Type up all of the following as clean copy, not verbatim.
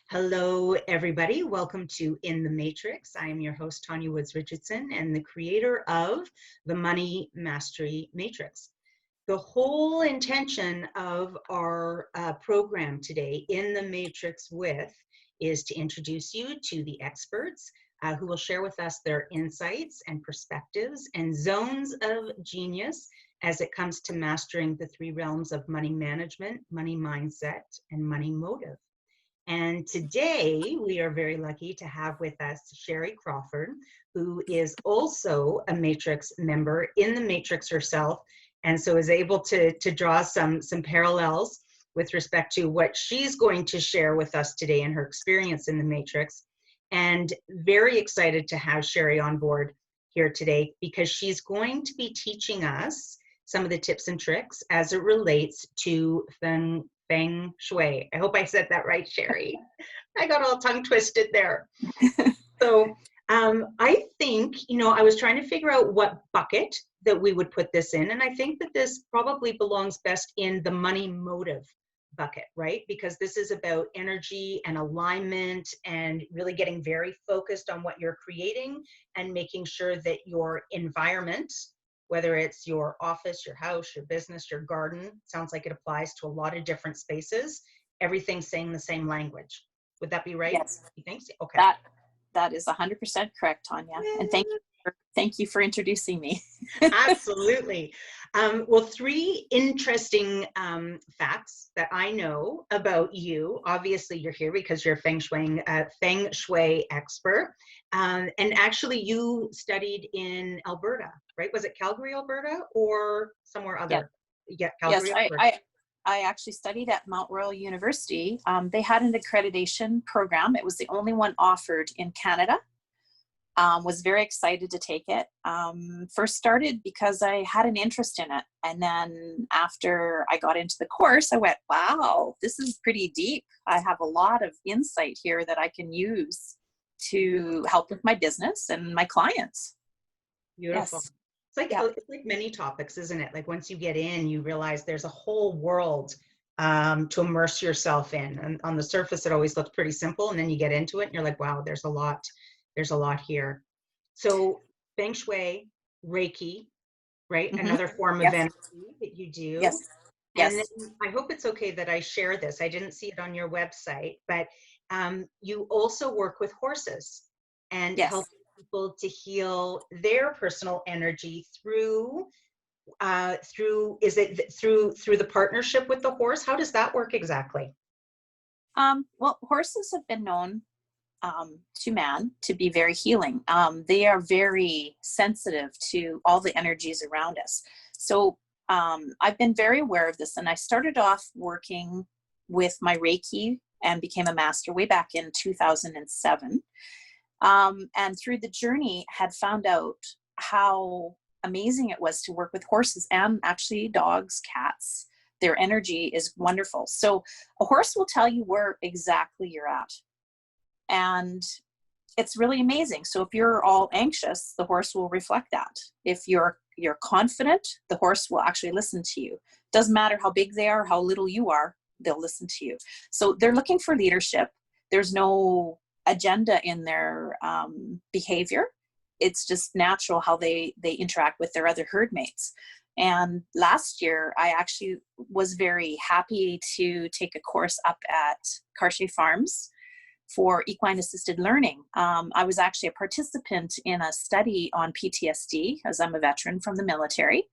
Hello, everybody. Welcome to In the Matrix. I am your host, Tanya Woods Richardson, and the creator of the Money Mastery Matrix. The whole intention of our program today, In the Matrix with, is to introduce you to the experts who will share with us their insights and perspectives and zones of genius as it comes to mastering the three realms of money management, money mindset, and money motive. And today we are very lucky to have with us Sherry Crawford, who is also a Matrix member in the Matrix herself, and so is able to draw some parallels with respect to what she's going to share with us today and her experience in the Matrix. And very excited to have Sherry on board here today because she's going to be teaching us some of the tips and tricks as it relates to Feng Shui. I hope I said that right, Sherry. I got all tongue twisted there. So I think, I was trying to figure out what bucket that we would put this in. And I think that this probably belongs best in the money motive bucket, right? Because this is about energy and alignment and really getting very focused on what you're creating and making sure that your environment, whether it's your office, your house, your business, your garden, sounds like it applies to a lot of different spaces. Everything's saying the same language. Would that be right? Yes. You think so? Okay. That is 100% correct, Tanya. And thank you for introducing me. Absolutely. Well, three interesting facts that I know about you. Obviously, you're here because you're a Feng Shui expert. And actually, you studied in Alberta, right? Was it Calgary, Alberta, or somewhere other? Yeah, Calgary, yes, Alberta. I actually studied at Mount Royal University. They had an accreditation program. It was the only one offered in Canada. Was very excited to take it. First started because I had an interest in it. And then after I got into the course, I went, wow, this is pretty deep. I have a lot of insight here that I can use to help with my business and my clients. Beautiful. Yes. It's like many topics, isn't it? Like once you get in, you realize there's a whole world to immerse yourself in. And on the surface, it always looks pretty simple. And then you get into it and you're like, wow, there's a lot here. So Feng Shui, Reiki, right? Mm-hmm. Another form of energy that you do. Yes. And Yes. then I hope it's okay that I share this. I didn't see it on your website, but you also work with horses and Yes. help people to heal their personal energy through the partnership with the horse. How does that work exactly? Well, horses have been known to man to be very healing. They are very sensitive to all the energies around us. So I've been very aware of this, and I started off working with my Reiki and became a master way back in 2007. And through the journey had found out how amazing it was to work with horses and actually dogs, cats. Their energy is wonderful. So a horse will tell you where exactly you're at. And it's really amazing. So if you're all anxious, the horse will reflect that. If you're confident, the horse will actually listen to you. Doesn't matter how big they are, how little you are, they'll listen to you. So they're looking for leadership. There's no agenda in their behavior. It's just natural how they interact with their other herd mates. And last year, I actually was very happy to take a course up at Cartier Farms for equine assisted learning. I was actually a participant in a study on PTSD, as I'm a veteran from the military,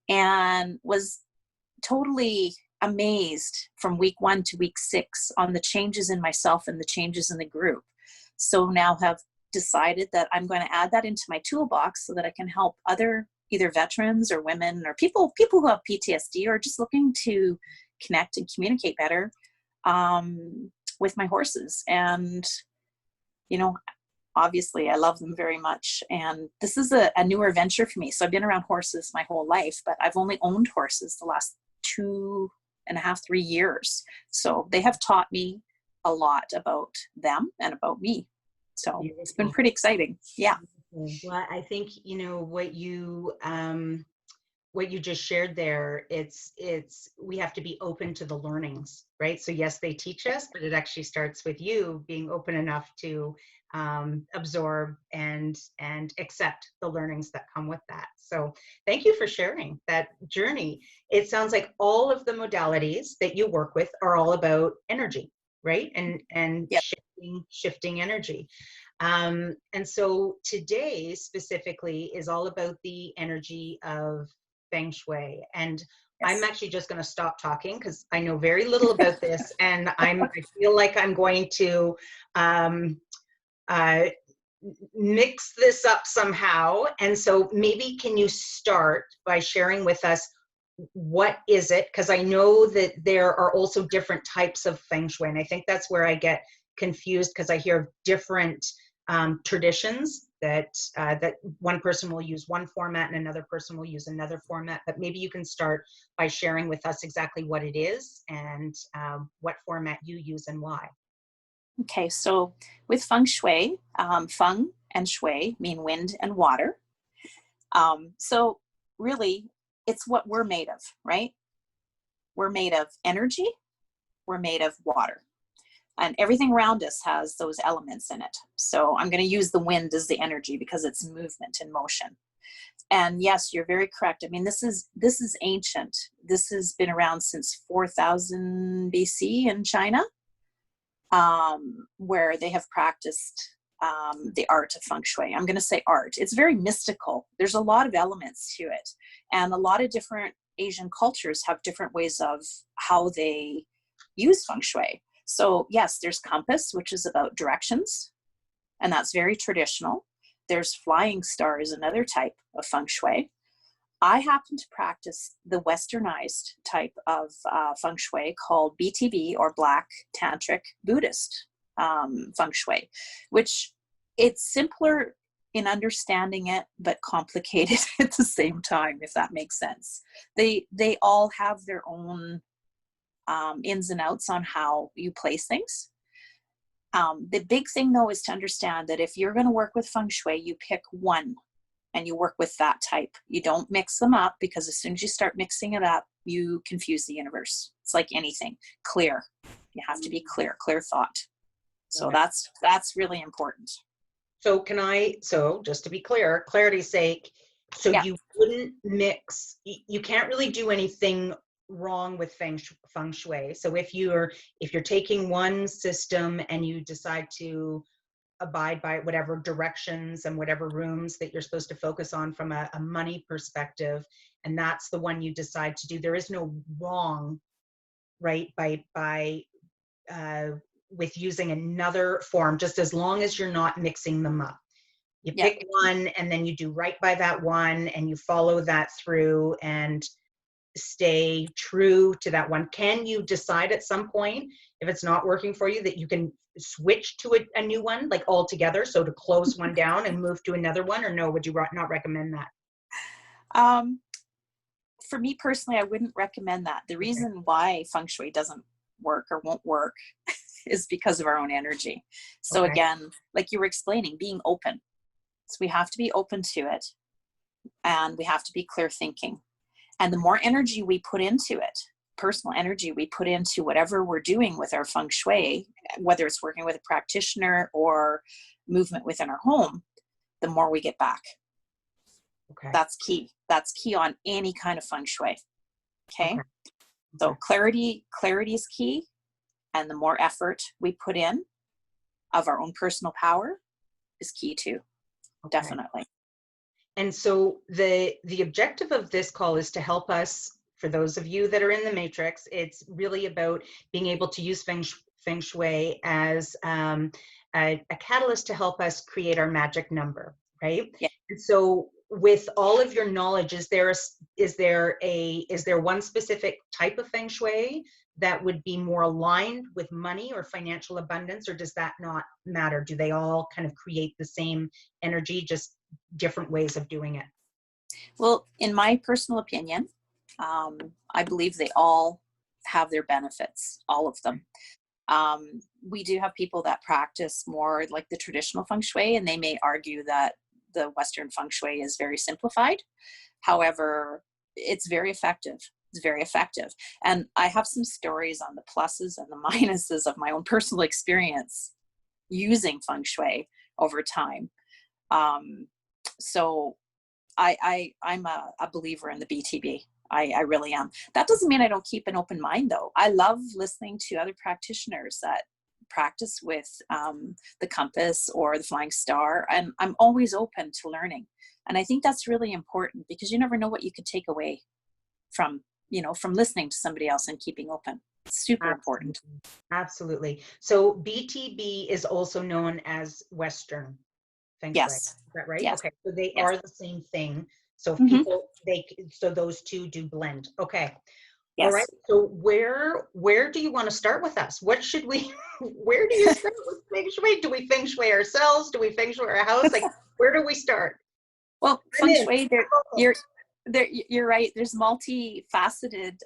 and was totally amazed from week 1 to week 6 on the changes in myself and the changes in the group. So now have decided that I'm going to add that into my toolbox so that I can help other either veterans or women or people who have PTSD or just looking to connect and communicate better with my horses. And, obviously I love them very much. And this is a newer venture for me. So I've been around horses my whole life, but I've only owned horses the last 2.5, 3 years. So they have taught me a lot about them and about me. So it's been pretty exciting. Yeah. Well, I think, what you what you just shared there, we have to be open to the learnings, right? So yes, they teach us, but it actually starts with you being open enough to absorb and accept the learnings that come with that. So thank you for sharing that journey. It sounds like all of the modalities that you work with are all about energy, right? And Yep. shifting energy. And so today specifically is all about the energy of Feng Shui. And I'm Yes. actually just going to stop talking because I know very little about this, and I feel like I'm going to uh, mix this up somehow. And so maybe can you start by sharing with us what is it? Because I know that there are also different types of Feng Shui, and I think that's where I get confused because I hear different traditions that that one person will use one format and another person will use another format. But maybe you can start by sharing with us exactly what it is and what format you use and why. Okay, so with feng shui, feng and shui mean wind and water. So really, it's what we're made of, right? We're made of energy, we're made of water, and everything around us has those elements in it. So I'm going to use the wind as the energy because it's movement and motion. And yes, you're very correct. I mean, this is ancient. This has been around since 4000 BC in China, where they have practiced the art of feng shui. I'm going to say art. It's very mystical. There's a lot of elements to it. And a lot of different Asian cultures have different ways of how they use feng shui. So yes, there's compass, which is about directions, and that's very traditional. There's flying stars, another type of feng shui. I happen to practice the westernized type of feng shui called BTB, or Black Tantric Buddhist feng shui, which it's simpler in understanding it, but complicated at the same time, if that makes sense. They all have their own ins and outs on how you place things. The big thing though is to understand that if you're going to work with feng shui, you pick one and you work with that type. You don't mix them up, because as soon as you start mixing it up, you confuse the universe. It's like anything. Clear. You have to be clear thought. So that's really important. So so just to be clear, clarity's sake, so Yeah. you wouldn't mix, you can't really do anything wrong with feng shui. So if you're taking one system and you decide to abide by whatever directions and whatever rooms that you're supposed to focus on from a money perspective, and that's the one you decide to do, there is no wrong, right, by uh, with using another form, just as long as you're not mixing them up. You Yeah. pick one and then you do right by that one and you follow that through and stay true to that one. Can you decide at some point, if it's not working for you, that you can switch to a new one, like altogether? So to close one down and move to another one, or no, would you not recommend that? Um, for me personally, I wouldn't recommend that. The Okay. reason why feng shui doesn't work or won't work is because of our own energy. So Okay. again, like you were explaining, being open. So we have to be open to it, and we have to be clear thinking. And the more energy we put into it, personal energy we put into whatever we're doing with our feng shui, whether it's working with a practitioner or movement within our home, the more we get back. Okay. That's key. That's key on any kind of feng shui. Okay. Okay. So clarity is key. And the more effort we put in of our own personal power is key too. Okay. Definitely. And so the objective of this call is to help us, for those of you that are in the matrix, it's really about being able to use Feng Shui as a catalyst to help us create our magic number, right? Yeah. And so with all of your knowledge, is there one specific type of Feng Shui that would be more aligned with money or financial abundance, or does that not matter? Do they all kind of create the same energy, just different ways of doing it? Well, in my personal opinion, I believe they all have their benefits, all of them. We do have people that practice more like the traditional feng shui, and they may argue that the Western feng shui is very simplified. However, it's very effective. It's very effective. And I have some stories on the pluses and the minuses of my own personal experience using Feng Shui over time. So I'm a believer in the BTB. I really am. That doesn't mean I don't keep an open mind, though. I love listening to other practitioners that practice with the compass or the flying star, and I'm always open to learning. And I think that's really important, because you never know what you could take away from, from listening to somebody else and keeping open. It's super important. Absolutely. So BTB is also known as Western Feng Shui. Yes. Is that right? Yes. Okay. So they Yes. are the same thing. So if Mhm. people, so those two do blend. Okay. All right. Yes. So where do you want to start with us? What should we, where do you start with Feng Shui? Do we Feng Shui ourselves? Do we Feng Shui our house? Like, where do we start? Well, Feng Shui, you're right. There's multifaceted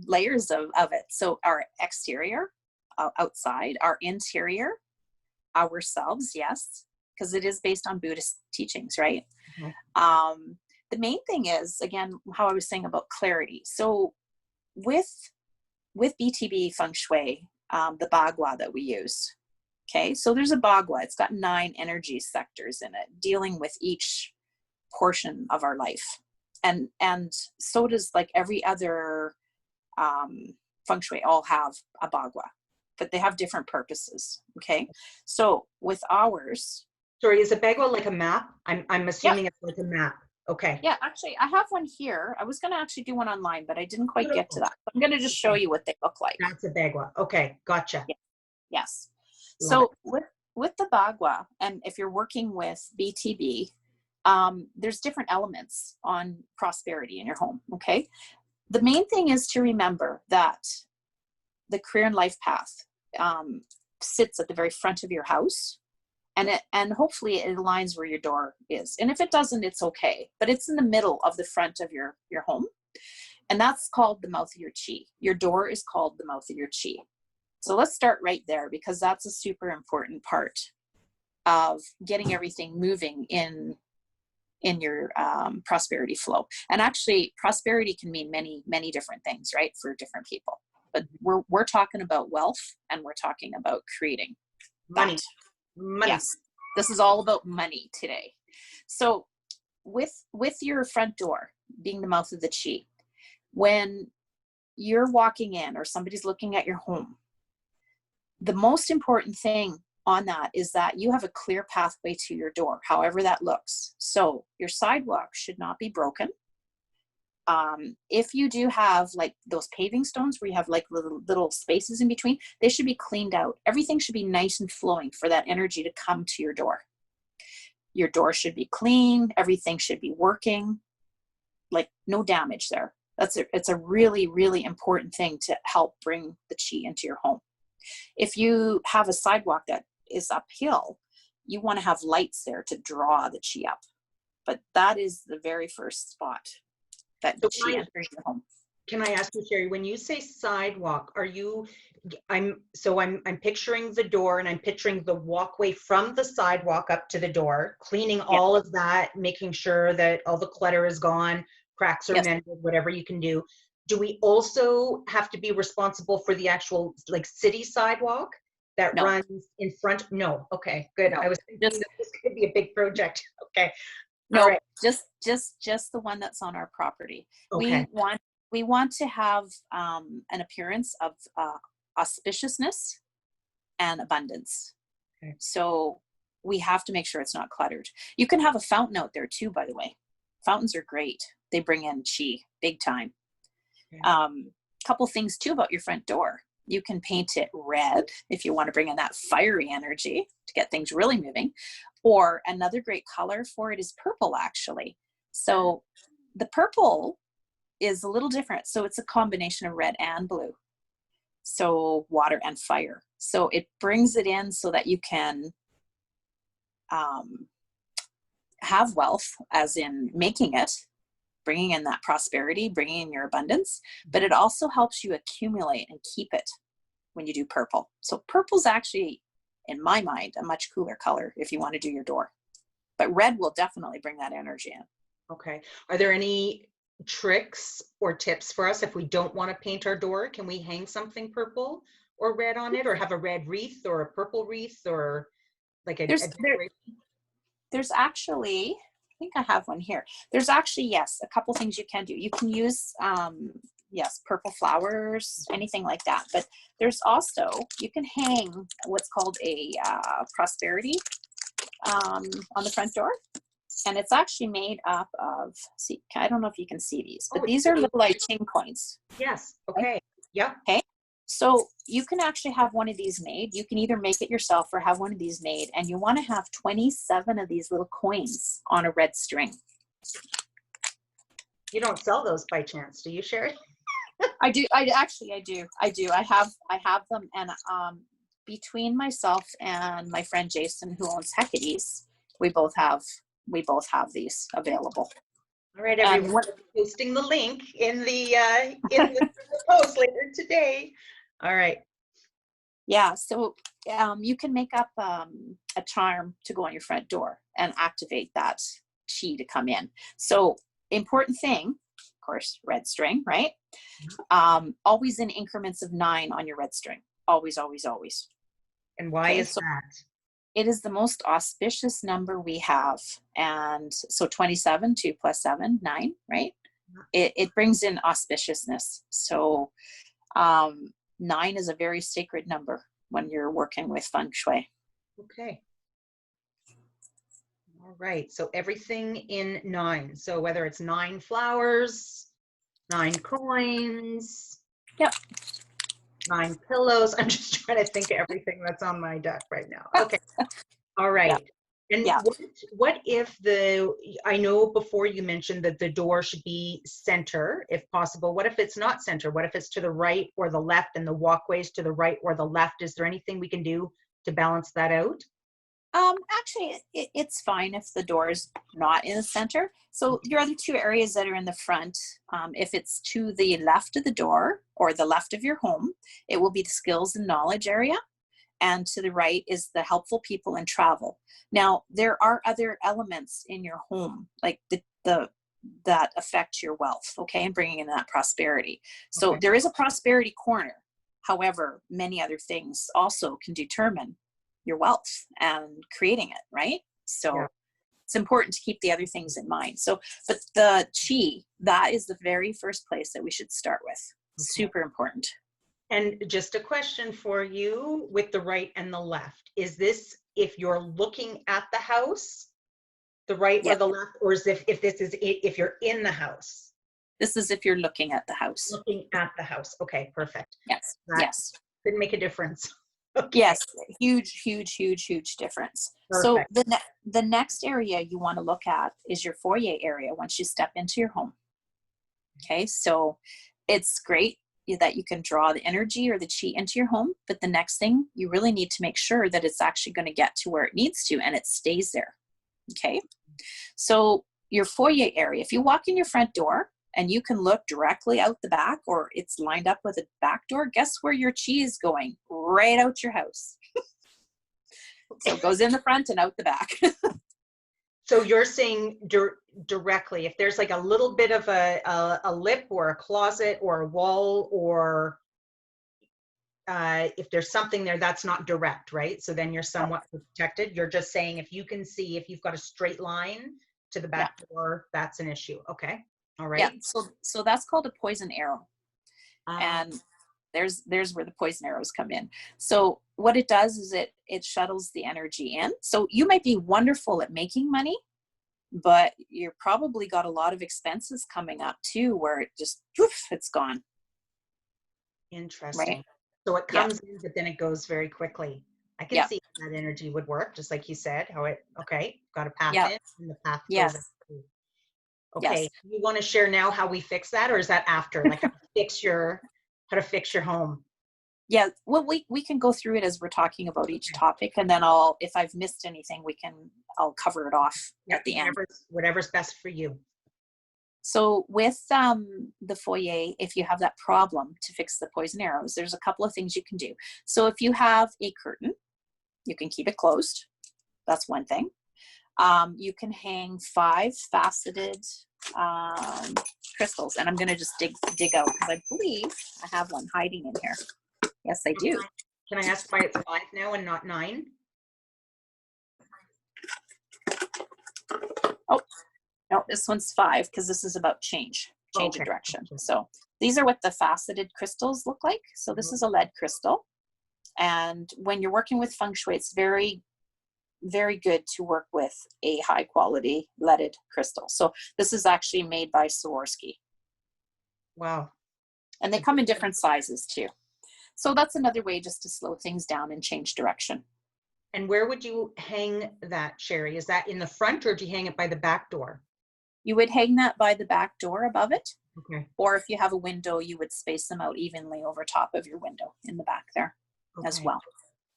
layers of it. So our exterior, outside, our interior, ourselves, yes, because it is based on Buddhist teachings, right? Mhm. The main thing is, again, how I was saying about clarity. So with BTB Feng Shui, the Bagua that we use, okay, so there's a Bagua. It's got 9 energy sectors in it, dealing with each portion of our life, and so does like every other Feng Shui all have a Bagua, but they have different purposes. Okay, so with ours, Sorry, is a Bagua like a map? I'm yeah, assuming it's like a map. Okay. yeah, actually I have one here. I was going to actually do one online, but I didn't quite get to Beautiful. that. I'm going to just show Okay. you what they look like. That's a Bagua. Okay, gotcha. Yeah. Yes. Love it. So with the Bagua, and if you're working with BTB, there's different elements on prosperity in your home. Okay. The main thing is to remember that the career and life path sits at the very front of your house, and hopefully it aligns where your door is. And if it doesn't, it's okay, but it's in the middle of the front of your home. And that's called the mouth of your chi. Your door is called the mouth of your chi. So let's start right there, because that's a super important part of getting everything moving in your prosperity flow. And actually, prosperity can mean many, many different things, right, for different people. But we're talking about wealth, and we're talking about creating Money. that. Money. Yes, this is all about money today. So with your front door being the mouth of the chi, when you're walking in or somebody's looking at your home, the most important thing on that is that you have a clear pathway to your door, however that looks. So your sidewalk should not be broken. If you do have like those paving stones where you have like little spaces in between, they should be cleaned out. Everything should be nice and flowing for that energy to come to your door. Your door should be clean. Everything should be working, like no damage there. It's a really, really important thing to help bring the chi into your home. If you have a sidewalk that is uphill, you want to have lights there to draw the chi up. But that is the very first spot that the chi enters your home. Can I ask you, Sherry, when you say sidewalk, are you, I'm picturing the door, and I'm picturing the walkway from the sidewalk up to the door, cleaning all of that, making sure that all the clutter is gone, cracks are mended, whatever you can do. Do we also have to be responsible for the actual like city sidewalk that runs in front? No. Okay, good. I was thinking that this could be a big project. Okay. No, all right. just the one that's on our property. Okay. We want to have an appearance of auspiciousness and abundance. Okay. So we have to make sure it's not cluttered. You can have a fountain out there too, by the way. Fountains are great. They bring in chi big time. Okay. Couple things too about your front door. You can paint it red if you want to bring in that fiery energy to get things really moving. Or another great color for it is purple, actually. So the purple is a little different. So it's a combination of red and blue. So water and fire. So it brings it in so that you can have wealth, as in making it, bringing in that prosperity, bringing in your abundance, but it also helps you accumulate and keep it when you do purple. So purple's actually, in my mind, a much cooler color if you want to do your door. But red will definitely bring that energy in. Okay. Are there any tricks or tips for us if we don't want to paint our door? Can we hang something purple or red on it, or have a red wreath or a purple wreath, or like a There's decoration? there's actually, I think I have one here. There's actually, yes, a couple things you can do. You can use, yes, purple flowers, anything like that. But there's also, you can hang what's called a prosperity on the front door. And it's actually made up of, see, I don't know if you can see these, but Oh, these are little like tin coins. yes. Okay. Yep. Okay. So you can actually have one of these made. You can either make it yourself or have one of these made. And you want to have 27 of these little coins on a red string. You don't sell those by chance, do you, Sherry? I do. I do. I have them. And between myself and my friend Jason, who owns Hecate's, we both have these available. All right, everyone. We're posting the link in the post later today. All right. Yeah. So you can make up a charm to go on your front door and activate that chi to come in. So important thing, of course, red string, right? Always in increments of 9 on your red string. Always, always, always. And why is that? It is the most auspicious number we have. And so 27, 2 plus 7, 9, right? It brings in auspiciousness. So 9 is a very sacred number when you're working with Feng Shui. Okay. All right. So everything in 9. So whether it's 9 flowers, 9 coins. Yep. 9 pillows. I'm just trying to think of everything that's on my deck right now. Okay. All right. Yeah. And yeah. What if I know before you mentioned that the door should be center if possible. What if it's not center? What if it's to the right or the left and the walkways to the right or the left? Is there anything we can do to balance that out? Actually, it's fine if the door is not in the center. So your other 2 areas that are in the front, if it's to the left of the door or the left of your home, it will be the skills and knowledge area. And to the right is the helpful people and travel. Now, there are other elements in your home, like that affect your wealth, okay, and bringing in that prosperity. So there is a prosperity corner. However, many other things also can determine your wealth and creating it, right? So it's important to keep the other things in mind. So, but the chi, that is the very first place that we should start with. Super important. And just a question for you with the right and the left. Is this if you're looking at the house, the right or the left, or is if you're in the house? This is if you're looking at the house. Looking at the house. Okay, perfect. Yes. That didn't make a difference. Okay. Yes, huge, huge, huge, huge difference. Perfect. So the next area you want to look at is your foyer area once you step into your home. Okay, so it's great that you can draw the energy or the chi into your home, but the next thing you really need to make sure that it's actually going to get to where it needs to and it stays there. Okay, so your foyer area, if you walk in your front door and you can look directly out the back or it's lined up with a back door, guess where your chi is going? Right out your house. So it goes in the front and out the back. So you're saying directly, if there's like a little bit of a lip or a closet or a wall, or if there's something there that's not direct, right? So then you're somewhat protected. You're just saying if you can see, if you've got a straight line to the back door, that's an issue. Okay. All right. Yeah. So that's called a poison arrow. And there's where the poison arrows come in. So what it does is it shuttles the energy in. So you might be wonderful at making money, but you're probably got a lot of expenses coming up too, where it just, poof, it's gone. Interesting. Right? So it comes in, but then it goes very quickly. I can see how that energy would work, just like you said, how it, got a path in and the path goes in. Okay. You want to share now how we fix that, or is that after? Like how to fix your home? Yeah, well, we can go through it as we're talking about each topic, and then if I've missed anything, I'll cover it off at the end. Whatever's best for you. So with the foyer, if you have that problem to fix the poison arrows, there's a couple of things you can do. So if you have a curtain, you can keep it closed. That's one thing. You can hang 5 faceted crystals, and I'm going to just dig out because I believe I have one hiding in here. Yes, I do. Can I ask why it's 5 now and not 9? Oh, no, this one's 5 because this is about change of direction. So these are what the faceted crystals look like. So this is a lead crystal. And when you're working with Feng Shui, it's very, very good to work with a high quality leaded crystal. So this is actually made by Swarovski. Wow. And they come in different sizes too. So that's another way just to slow things down and change direction. And where would you hang that, Sherry? Is that in the front, or do you hang it by the back door? You would hang that by the back door above it. Okay. Or if you have a window, you would space them out evenly over top of your window in the back there as well.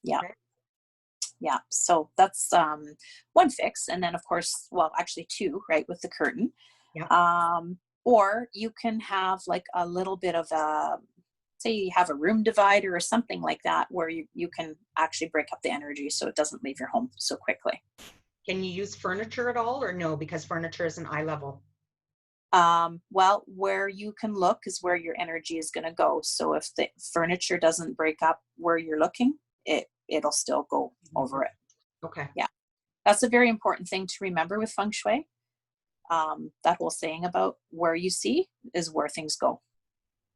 Yeah. Okay. Yeah. So that's one fix. And then of course, well, actually 2, right, with the curtain. Yeah. Or you can have like a little bit of a, say you have a room divider or something like that, where you can actually break up the energy so it doesn't leave your home so quickly. Can you use furniture at all, or no, because furniture is an eye level? Well, where you can look is where your energy is going to go. So if the furniture doesn't break up where you're looking, it'll still go over it. Okay. Yeah. That's a very important thing to remember with Feng Shui. That whole saying about where you see is where things go.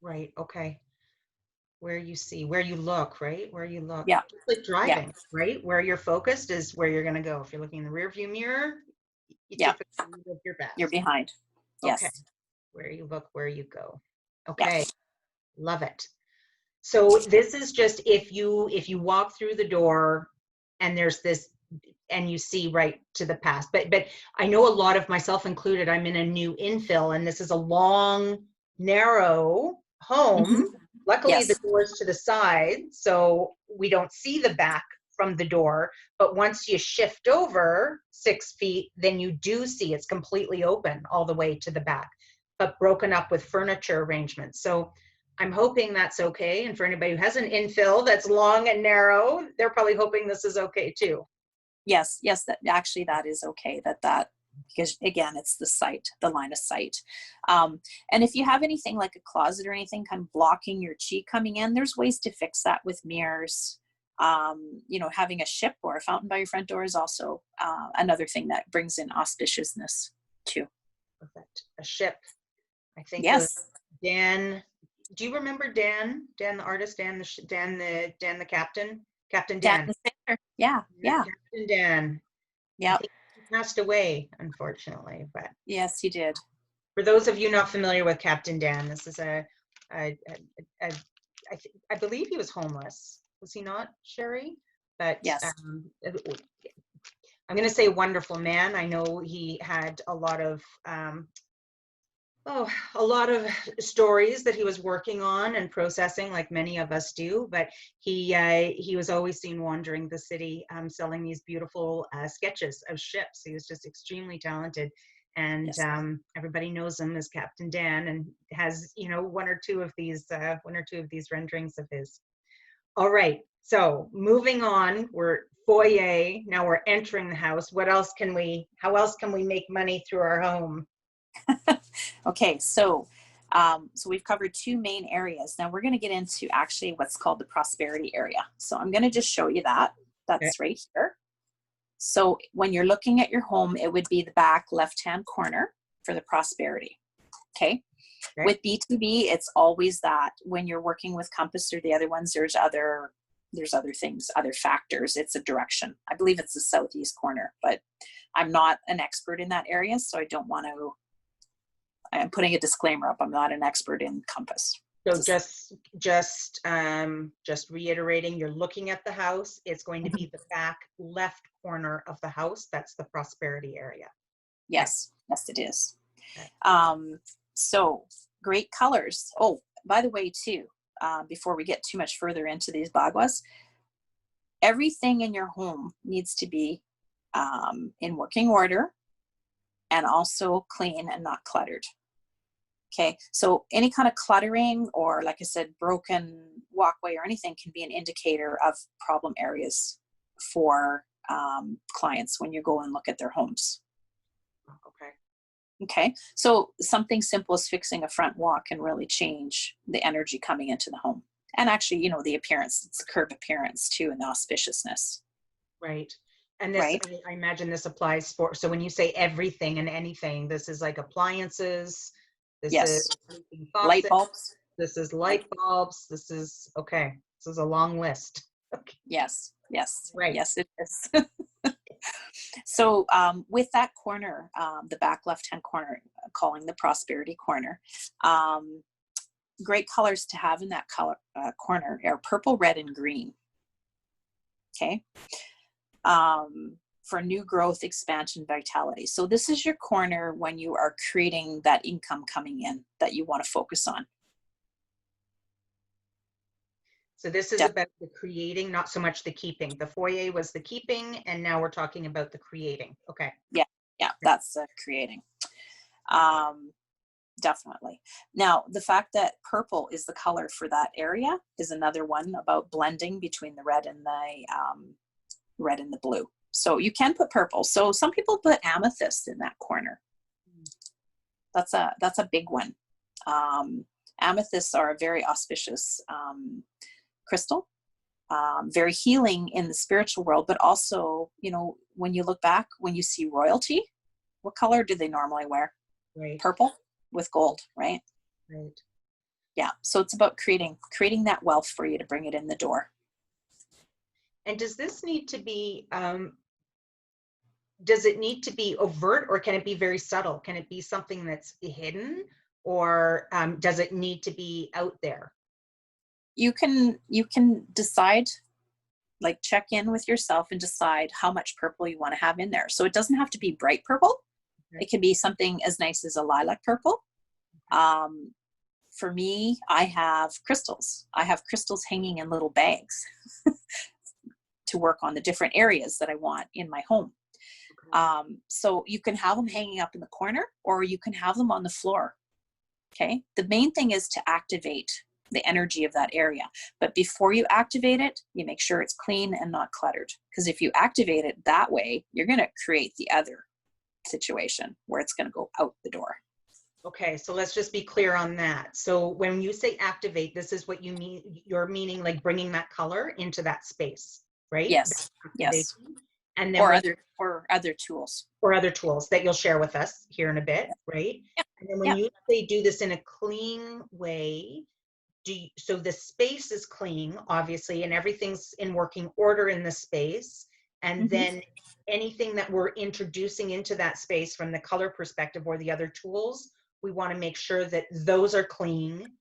Right. Okay. Where you see, where you look, right? Where you look. Yeah. Just like driving, right? Where you're focused is where you're going to go. If you're looking in the rear view mirror, you typically look your best. You're behind. Yes. Okay. Where you look, where you go. Okay. Yes. Love it. So this is just if you walk through the door and there's this, and you see right to the past. But I know a lot of, myself included, I'm in a new infill, and this is a long, narrow home. Mm-hmm. Luckily, yes, the door's to the side, so we don't see the back from the door. But once you shift over 6 feet, then you do see it's completely open all the way to the back, but broken up with furniture arrangements. So I'm hoping that's okay. And for anybody who has an infill that's long and narrow, they're probably hoping this is okay too. Yes, that is okay. Because again, it's the sight, the line of sight. And if you have anything like a closet or anything kind of blocking your chi coming in, there's ways to fix that with mirrors. Having a ship or a fountain by your front door is also another thing that brings in auspiciousness too. Perfect. A ship. I think yes. Dan. Do you remember Dan? Dan the artist. Dan the captain. Captain Dan. Dan the sailor. Yeah. Captain Dan. Yeah. He passed away, unfortunately. But yes, he did. For those of you not familiar with Captain Dan, this is I believe he was homeless. Was he not, Sherry? But yes. I'm going to say wonderful man. I know he had a lot of stories that he was working on and processing, like many of us do. But he was always seen wandering the city, selling these beautiful sketches of ships. He was just extremely talented, and yes, everybody knows him as Captain Dan, and has one or two of these renderings of his. All right, so moving on, we're foyer. Now we're entering the house. How else can we make money through our home? Okay, so we've covered 2 main areas. Now we're going to get into actually what's called the prosperity area. So I'm going to just show you that. That's okay, right here. So when you're looking at your home, it would be the back left-hand corner for the prosperity. Okay. With B2B, it's always that. When you're working with compass or the other ones, there's other things, other factors. It's a direction. I believe it's the southeast corner, but I'm not an expert in that area, so I don't want to. I'm putting a disclaimer up. I'm not an expert in compass. So just reiterating, you're looking at the house. It's going to be the back left corner of the house. That's the prosperity area. Yes, yes, it is. Okay. So great colors. Oh, by the way, too, before we get too much further into these bagwas, everything in your home needs to be in working order and also clean and not cluttered. Okay, so any kind of cluttering or, like I said, broken walkway or anything can be an indicator of problem areas for clients when you go and look at their homes. Okay. Okay. So something simple as fixing a front wall can really change the energy coming into the home. And actually, the appearance, it's the curb appearance too, and the auspiciousness, Right. And this, right? I imagine this applies for, so when you say everything and anything, this is like appliances, this is Yes. sleeping Light faucet, bulbs. this is Light. light bulbs, this is, okay, this is a long list. Okay, Yes. Yes. right. Yes, it is. So with that corner, the back left-hand corner, calling the prosperity corner, um, great colors to have in that color corner are purple, red, and green. Okay. For new growth, expansion, vitality. So this is your corner when you are creating that income coming in that you want to focus on. So this is about the creating, not so much the keeping. The foyer was the keeping, and now we're talking about the creating. Okay. Yeah, yeah, that's creating. Um, Definitely. Now, the fact that purple is the color for that area is another one about blending between the red and the blue. So you can put purple. So some people put amethyst in that corner. That's a big one. Amethysts are a very auspicious crystal, very healing in the spiritual world, but also, when you look back, when you see royalty, what color do they normally wear? Right. Purple with gold, right? Right. Yeah. So it's about creating that wealth for you to bring it in the door. And does this need to be, does it need to be overt, or can it be very subtle? Can it be something that's hidden, or does it need to be out there? You can decide, like check in with yourself and decide how much purple you want to have in there. So it doesn't have to be bright purple. Okay. It can be something as nice as a lilac purple. For me, I have crystals. I have crystals hanging in little bags to work on the different areas that I want in my home. So you can have them hanging up in the corner, or you can have them on the floor. Okay. The main thing is to activate the energy of that area. But before you activate it, you make sure it's clean and not cluttered. Because if you activate it that way, you're going to create the other situation where it's going to go out the door. Okay, so let's just be clear on that. So when you say activate, this is what you mean, you're meaning like bringing that color into that space, right? Yes. Yes. And then Or other tools. or other tools that you'll share with us here in a bit, right? Yeah. And then when Yeah. you say do this in a clean way, so the space is clean, obviously, and everything's in working order in the space. And then anything that we're introducing into that space from the color perspective or the other tools, we want to make sure that those are clean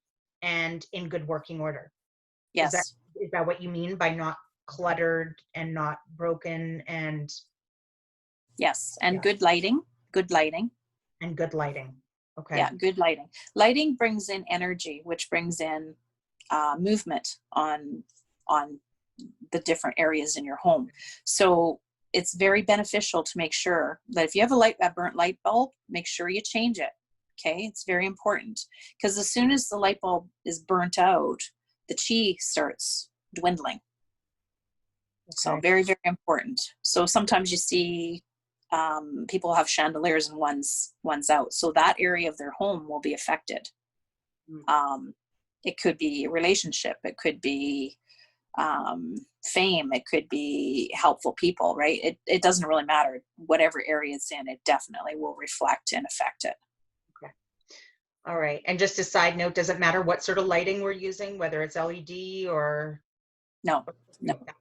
and in good working order. Yes. Is that what you mean by not cluttered and not broken and Yes. And yeah, good lighting. Good lighting. and good lighting? Okay. Yeah. Good lighting. Lighting brings in energy, which brings in movement on the different areas in your home. So it's very beneficial to make sure that if you have a burnt light bulb, make sure you change it. Okay. It's very important, because as soon as the light bulb is burnt out, the chi starts dwindling. Okay. So very, very important. So sometimes you see people have chandeliers and one's out. So that area of their home will be affected. It could be a relationship. It could be fame. It could be helpful people, right? It doesn't really matter. Whatever area it's in, it definitely will reflect and affect it. Okay. All right. And just a side note, does it matter what sort of lighting we're using, whether it's LED or? No,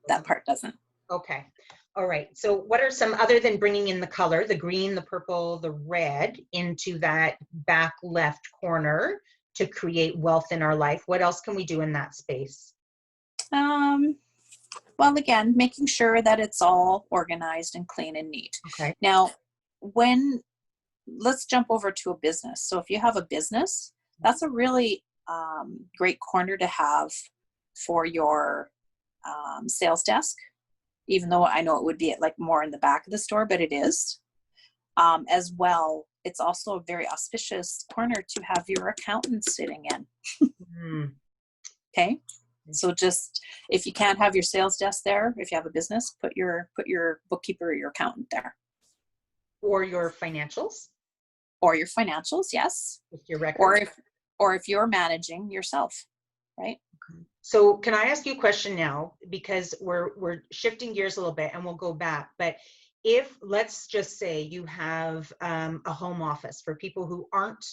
that part doesn't. Okay. All right. So what are some, other than bringing in the color, the green, the purple, the red into that back left corner to create wealth in our life, what else can we do in that space? Well, again, making sure that it's all organized and clean and neat. Okay. Now, let's jump over to a business. So if you have a business, that's a really great corner to have for your sales desk, even though I know it would be at like more in the back of the store, but it is. As well, it's also a very auspicious corner to have your accountant sitting in. Okay. So just, if you can't have your sales desk there, if you have a business, put your bookkeeper or your accountant there. Or your financials. Or your financials, yes. with your record. Or if you're managing yourself, right? So can I ask you a question now, because we're shifting gears a little bit and we'll go back, but if, let's just say you have a home office for people who aren't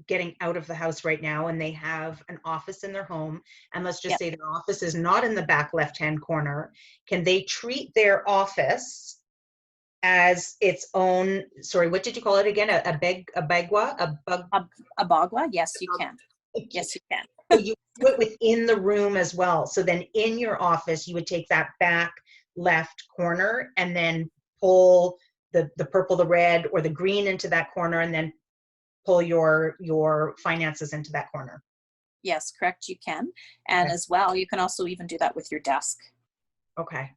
getting out of the house right now and they have an office in their home, and let's just Yep. say their office is not in the back left-hand corner, can they treat their office as its own, sorry, what did you call it again? A bagua, a bug? A bagua? Yes, you can. Yes, you can. So you do it within the room as well. So then in your office, you would take that back left corner and then pull the purple, the red, or the green into that corner, and then pull your finances into that corner. Yes, correct. You can. And Okay. as well, you can also even do that with your desk. Okay.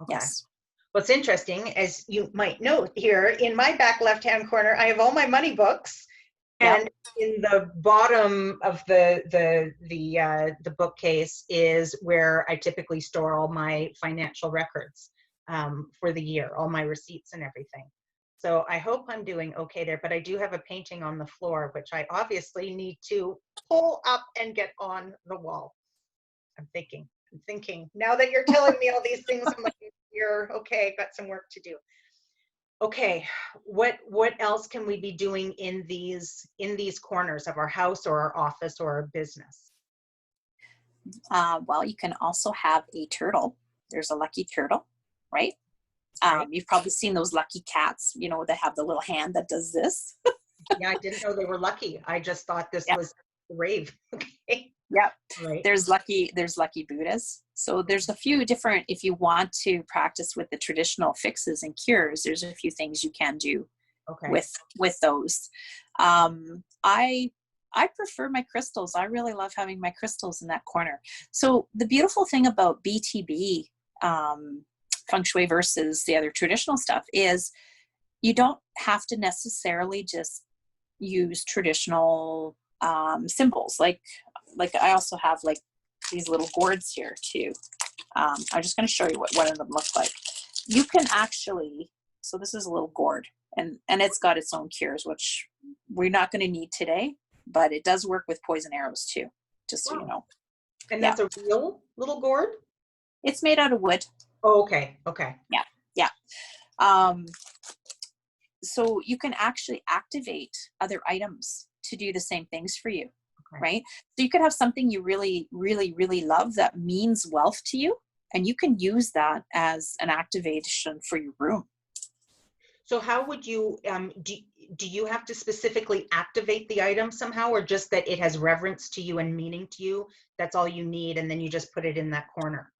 Yes. What's interesting, as you might note here, in my back left-hand corner, I have all my money books. And in the bottom of the bookcase is where I typically store all my financial records for the year, all my receipts and everything. So I hope I'm doing okay there, but I do have a painting on the floor, which I obviously need to pull up and get on the wall. I'm thinking, now that you're telling me all these things, I'm like, you're okay, got some work to do. Okay, what else can we be doing in these corners of our house or our office or our business? Well, you can also have a turtle. There's a lucky turtle, right? Right. You've probably seen those lucky cats, that have the little hand that does this. Yeah, I didn't know they were lucky. I just thought this was rave. Okay. Yep. Right. There's lucky Buddhas. So there's a few different, if you want to practice with the traditional fixes and cures, there's a few things you can do with those. I prefer my crystals. I really love having my crystals in that corner. So the beautiful thing about BTB, Feng Shui versus the other traditional stuff is you don't have to necessarily just use traditional symbols. Like I also have like these little gourds here too. I'm just going to show you what one of them looks like. You can actually, so this is a little gourd, and it's got its own cures, which we're not going to need today, but it does work with poison arrows too, just so you know. And that's a real little gourd? It's made out of wood. Oh, okay. Yeah. So you can actually activate other items to do the same things for you, right? So you could have something you really, really, really love that means wealth to you, and you can use that as an activation for your room. So how would you, do you have to specifically activate the item somehow, or just that it has reverence to you and meaning to you? That's all you need, and then you just put it in that corner.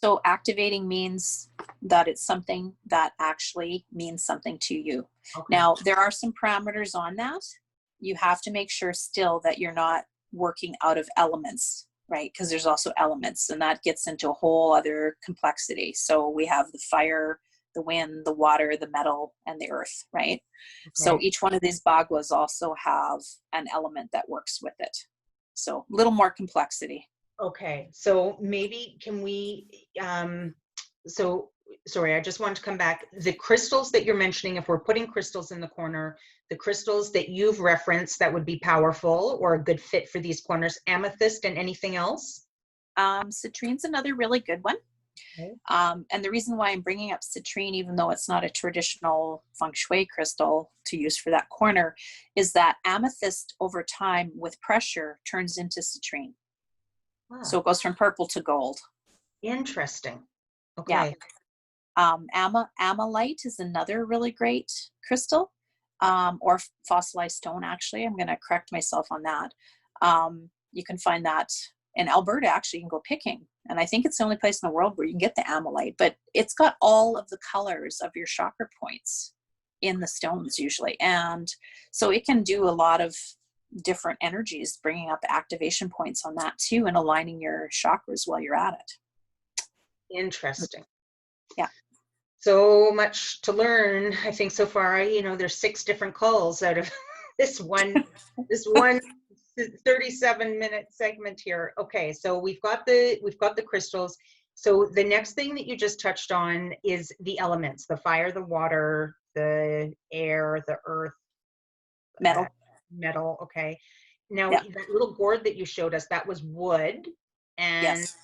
So activating means that it's something that actually means something to you. Okay. Now, there are some parameters on that. You have to make sure still that you're not working out of elements, right? Because there's also elements, and that gets into a whole other complexity. So we have the fire, the wind, the water, the metal, and the earth, right? Okay. So each one of these baguas also have an element that works with it. So a little more complexity. Okay, so maybe can we, so sorry, I just wanted to come back. The crystals that you're mentioning, if we're putting crystals in the corner, the crystals that you've referenced that would be powerful or a good fit for these corners, amethyst and anything else? Citrine's another really good one. Okay. And the reason why I'm bringing up citrine, even though it's not a traditional Feng Shui crystal to use for that corner, is that amethyst over time with pressure turns into citrine. Wow. So it goes from purple to gold. Interesting. Okay. Yeah. Amalite is another really great crystal, or fossilized stone, actually. I'm going to correct myself on that. You can find that in Alberta. Actually, you can go picking. And I think it's the only place in the world where you can get the amalite. But it's got all of the colors of your chakra points in the stones usually. And so it can do a lot of different energies, bringing up activation points on that too, and aligning your chakras while you're at it. Interesting. Yeah. So much to learn. I think so far, there's 6 different calls out of this one 37-minute segment here. Okay, so we've got the crystals. So the next thing that you just touched on is the elements: the fire, the water, the air, the earth. Metal. Metal. Okay. Now Yeah. that little gourd that you showed us, that was wood. And Yes.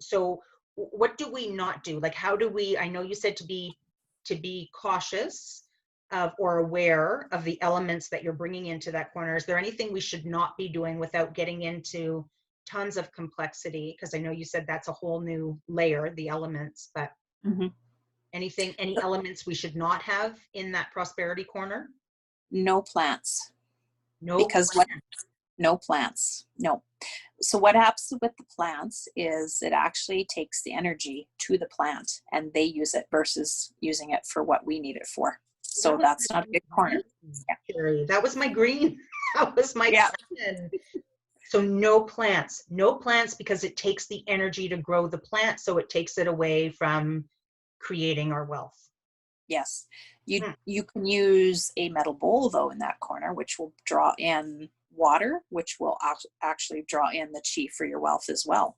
so what do we not do? Like, how do we, I know you said to be cautious of or aware of the elements that you're bringing into that corner. Is there anything we should not be doing without getting into tons of complexity? Because I know you said that's a whole new layer, the elements, but Hmm. any elements we should not have in that prosperity corner? No plants. No Because plant. no plants. No. So what happens with the plants is it actually takes the energy to the plant and they use it versus using it for what we need it for. That So was that's not a good corner. Yeah. Sherry. That was my green. That was my Yeah. question. So no plants, no plants because it takes the energy to grow the plant. So it takes it away from creating our wealth. Yes. You Hmm, you can use a metal bowl though in that corner, which will draw in water, which will actually draw in the chi for your wealth as well.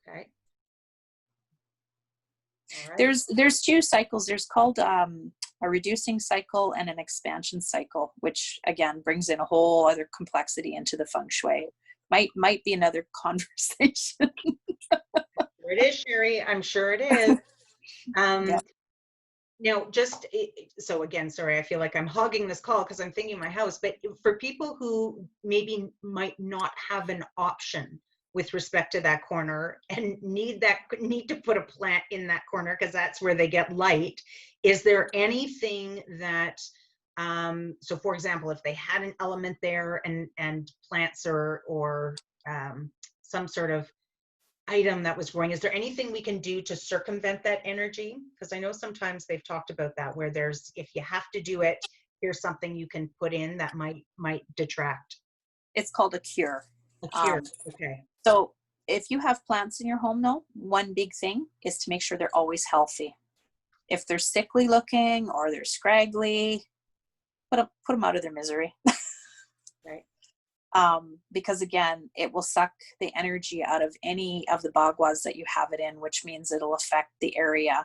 okay. All right. There's two cycles. There's called a reducing cycle and an expansion cycle, which again brings in a whole other complexity into the feng shui. Might be another conversation. There it is, Sherry. I'm sure it is. Yeah. Um, Now, just so again, sorry, I feel like I'm hogging this call because I'm thinking my house, but for people who maybe might not have an option with respect to that corner and need to put a plant in that corner because that's where they get light, is there anything that so for example, if they had an element there and plants or some sort of item that was growing, is there anything we can do to circumvent that energy? Because I know sometimes they've talked about that where there's, if you have to do it, here's something you can put in that might detract. It's called a cure. A cure. Um, Okay. so if you have plants in your home though, one big thing is to make sure they're always healthy. If they're sickly looking or they're scraggly, put them out of their misery. Right. Because again, it will suck the energy out of any of the bagwas that you have it in, which means it'll affect the area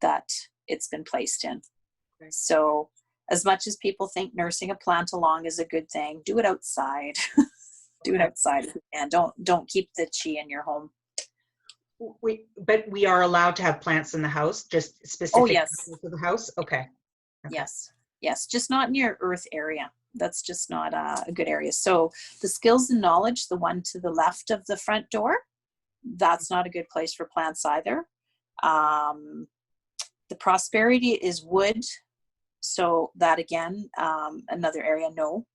that it's been placed in. Right. So as much as people think nursing a plant along is a good thing, do it outside. Do it Okay. outside and don't keep the chi in your home. But we are allowed to have plants in the house, just Oh specific yes. to the house. Okay. Okay. Yes, just not near earth area. That's just not a good area. So the skills and knowledge, the one to the left of the front door, that's not a good place for plants either. um, the prosperity is wood, so that again, another area, no,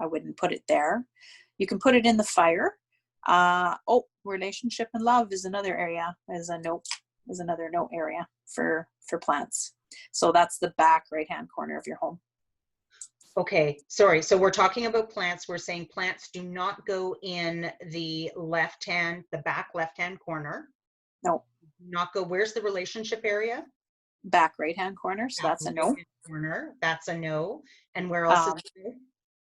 I wouldn't put it there. You can put it in the fire. Relationship and love is another area, is a nope, is another no area for plants. So that's the back right hand corner of your home. Okay, sorry. So we're talking about plants. We're saying plants do not go in the back left-hand corner. No, Not go, where's the relationship area? back right hand corner, so Back that's a no. right-hand corner. That's a no. And where else is um, it?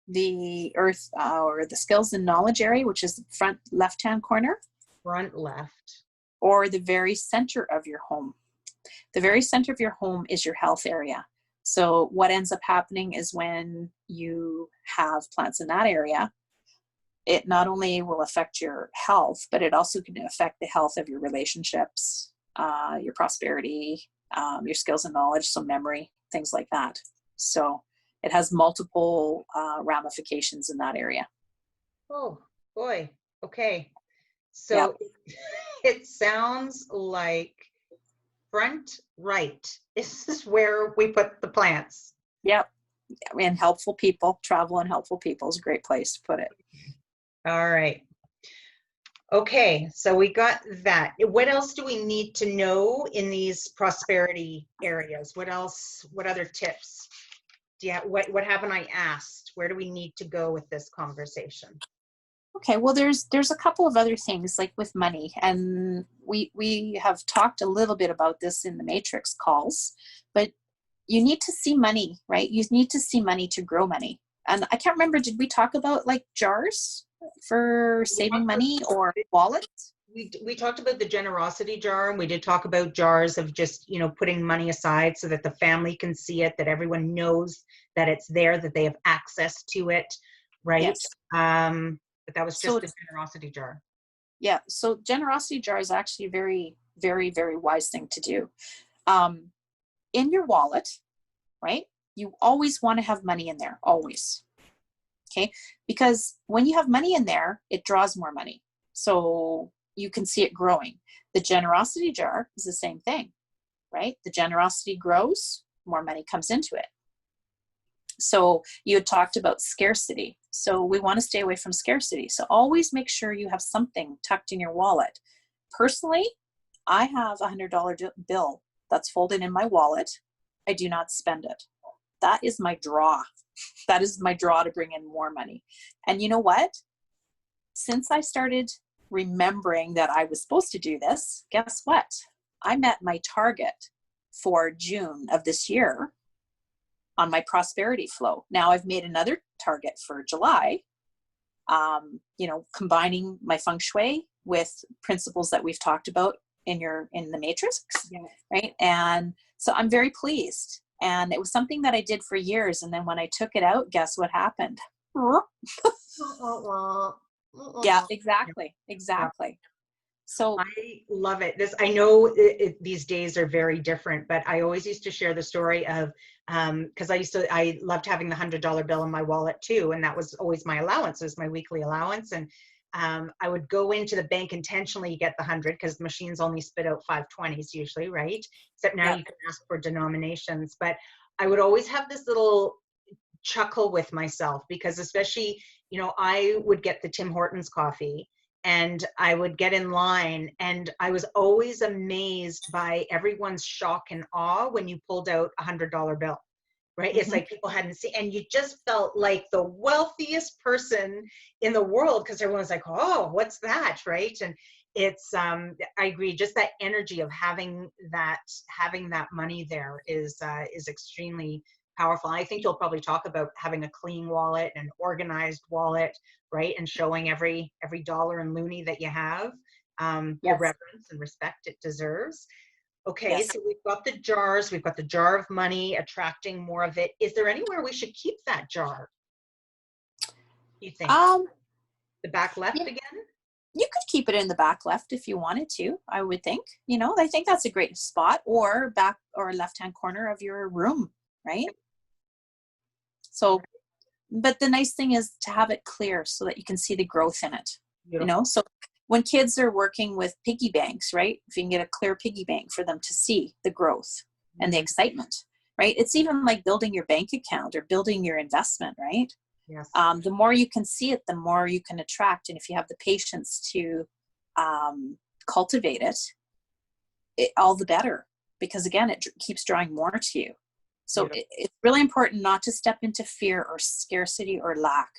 the earth or the skills and knowledge area, which is the front left hand corner, Front left. or the very center of your home. The very center of your home is your health area. So what ends up happening is when you have plants in that area, it not only will affect your health, but it also can affect the health of your relationships, your prosperity, your skills and knowledge, so memory, things like that. So it has multiple ramifications in that area. Oh boy. Okay. Yeah. So it sounds like front right. This is where we put the plants. Yep. And helpful people, travel and helpful people is a great place to put it. All right. Okay, so we got that. What else do we need to know in these prosperity areas? What else? What other tips? What haven't I asked? Where do we need to go with this conversation? Okay, well, there's a couple of other things like with money, and we have talked a little bit about this in the matrix calls, but you need to see money, right? You need to see money to grow money. And I can't remember, did we talk about like jars for saving money or wallets? we talked about the generosity jar, and we did talk about jars of just, putting money aside so that the family can see it, that everyone knows that it's there, that they have access to it, right? Yes. But that was So just the generosity jar. yeah, so generosity jar is actually a very, very, very wise thing to do. Um, in your wallet, right? You always want to have money in there, always. Okay. Because when you have money in there, it draws more money. So you can see it growing. The generosity jar is the same thing, right? The generosity grows, more money comes into it. So you had talked about scarcity. So we want to stay away from scarcity. So always make sure you have something tucked in your wallet. Personally, I have $100 bill that's folded in my wallet. I do not spend it. That is my draw. That is my draw to bring in more money. And you know what? Since I started remembering that I was supposed to do this, guess what? I met my target for June of this year on my prosperity flow. Now I've made another target for July, combining my Feng Shui with principles that we've talked about in the matrix, Yeah. right? And so I'm very pleased. And it was something that I did for years. And then when I took it out, guess what happened? Yeah, exactly. Yeah. Exactly. So I love it. I know these days are very different, but I always used to share the story of, because I loved having the $100 bill in my wallet too. And that was always my allowance, it was my weekly allowance. And I would go into the bank intentionally get the 100 because the machines only spit out 520s usually, right? Except now yeah, you can ask for denominations. But I would always have this little chuckle with myself because especially, I would get the Tim Hortons coffee and I would get in line and I was always amazed by everyone's shock and awe when you pulled out $100 bill, right? It's mm-hmm. like people hadn't seen, and you just felt like the wealthiest person in the world because everyone's like, oh, what's that, right? And it's I agree, just that energy of having that money there is extremely powerful. I think you'll probably talk about having a clean wallet and an organized wallet, right? And showing every dollar and loonie that you have the Yes, reverence and respect it deserves. Okay, yes. so we've got the jars, we've got the jar of money, attracting more of it. Is there anywhere we should keep that jar, you think? Um, The back left yeah, again? you could keep it in the back left if you wanted to, I would think. I think that's a great spot, or back or left-hand corner of your room, right? So, but the nice thing is to have it clear so that you can see the growth in it, Beautiful. So when kids are working with piggy banks, right? If you can get a clear piggy bank for them to see the growth and the Mhm. excitement, right? It's even like building your bank account or building your investment, right? Yes. The more you can see it, the more you can attract. And if you have the patience to cultivate it, all the better. Because again, it keeps drawing more to you. So Beautiful. it's really important not to step into fear or scarcity or lack.